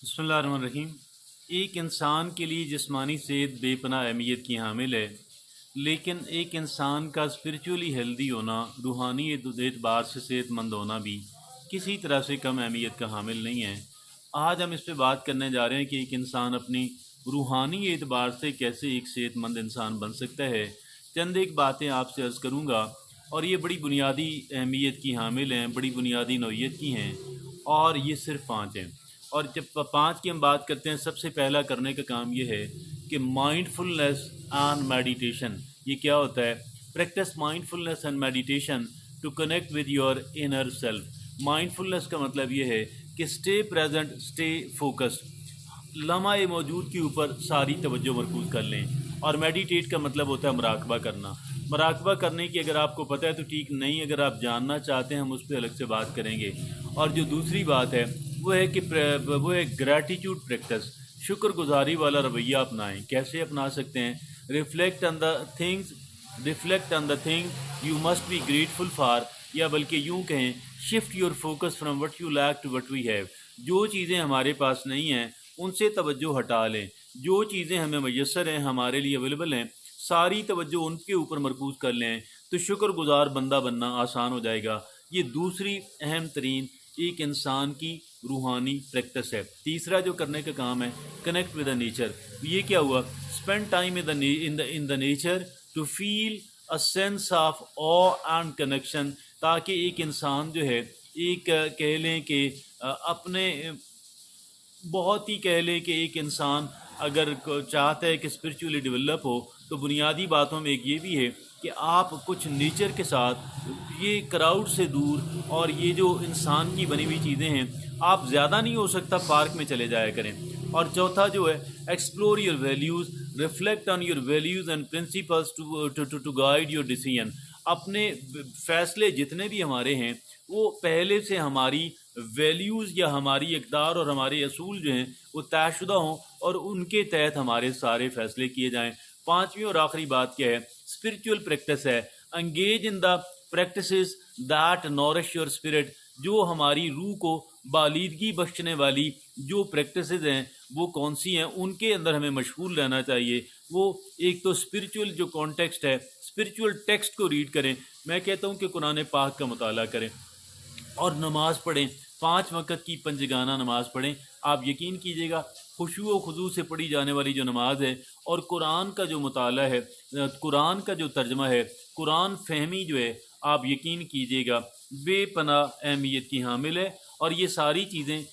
بسم اللہ الرحمن الرحیم۔ ایک انسان کے لیے جسمانی صحت بے پناہ اہمیت کی حامل ہے، لیکن ایک انسان کا اسپرچولی ہیلدی ہونا، روحانی اعتبار سے صحت مند ہونا بھی کسی طرح سے کم اہمیت کا حامل نہیں ہے۔ آج ہم اس پہ بات کرنے جا رہے ہیں کہ ایک انسان اپنی روحانی اعتبار سے کیسے ایک صحت مند انسان بن سکتا ہے۔ چند ایک باتیں آپ سے عرض کروں گا، اور یہ بڑی بنیادی اہمیت کی حامل ہیں، بڑی بنیادی نوعیت کی ہیں، اور یہ صرف 5 ہیں۔ اور جب 5 کی ہم بات کرتے ہیں، سب سے پہلا کرنے کا کام یہ ہے کہ مائنڈ فلنس اینڈ میڈیٹیشن۔ یہ کیا ہوتا ہے؟ Practice mindfulness and meditation to connect with your inner self. Mindfulness کا مطلب یہ ہے کہ اسٹے پریزنٹ، اسٹے فوکسڈ، لمحہ موجود کے اوپر ساری توجہ مرکوز کر لیں۔ اور میڈیٹیٹ کا مطلب ہوتا ہے مراقبہ کرنا۔ مراقبہ کرنے کی اگر آپ کو پتہ ہے تو ٹھیک، نہیں اگر آپ جاننا چاہتے ہیں ہم اس پہ الگ سے بات کریں گے۔ اور جو دوسری بات ہے وہ ہے کہ وہ ہے گریٹیٹیوڈ پریکٹس، شکر گزاری والا رویہ اپنائیں۔ کیسے اپنا سکتے ہیں؟ Reflect on the things you must be grateful for, یا بلکہ یوں کہیں shift your focus from what you lack to what we have. جو چیزیں ہمارے پاس نہیں ہیں ان سے توجہ ہٹا لیں، جو چیزیں ہمیں میسر ہیں، ہمارے لیے اویلیبل ہیں، ساری توجہ ان کے اوپر مرکوز کر لیں تو شکر گزار بندہ بننا آسان ہو جائے گا۔ یہ دوسری اہم ترین ایک انسان کی روحانی پریکٹس ہے۔ تیسرا جو کرنے کا کام ہے، کنیکٹ ود دا نیچر۔ یہ کیا ہوا؟ Spend time in the nature to feel a sense of awe and connection, تاکہ ایک انسان جو ہے ایک کہہ لیں کہ اپنے بہت ہی کہہ لیں کہ ایک انسان اگر چاہتا ہے کہ اسپرچولی ڈیولپ ہو تو بنیادی باتوں میں ایک یہ بھی ہے کہ آپ کچھ نیچر کے ساتھ، یہ کراؤڈ سے دور، اور یہ جو انسان کی بنی ہوئی چیزیں ہیں، آپ زیادہ نہیں ہو سکتا پارک میں چلے جایا کریں۔ اور چوتھا جو ہے explore your values, reflect on your values and principles to guide your decision. اپنے فیصلے جتنے بھی ہمارے ہیں وہ پہلے سے ہماری ویلیوز یا ہماری اقدار اور ہمارے اصول جو ہیں وہ طے شدہ ہوں، اور ان کے تحت ہمارے سارے فیصلے کیے جائیں۔ پانچویں اور آخری بات کیا ہے؟ اسپرچول پریکٹس ہے۔ Engage in the practices that nourish your spirit. جو ہماری روح کو بالیدگی بخشنے والی جو پریکٹسز ہیں وہ کون سی ہیں، ان کے اندر ہمیں مشغول رہنا چاہیے۔ وہ ایک تو اسپرچول جو کانٹیکسٹ ہے، اسپرچول ٹیکسٹ کو ریڈ کریں۔ میں کہتا ہوں کہ قرآن پاک کا مطالعہ کریں اور نماز پڑھیں، 5 وقت کی پنجگانہ نماز پڑھیں۔ آپ یقین کیجئے گا خشوع و خضوع سے پڑھی جانے والی جو نماز ہے، اور قرآن کا جو مطالعہ ہے، قرآن کا جو ترجمہ ہے، قرآن فہمی جو ہے، آپ یقین کیجئے گا بے پناہ اہمیت کی حامل ہے۔ اور یہ ساری چیزیں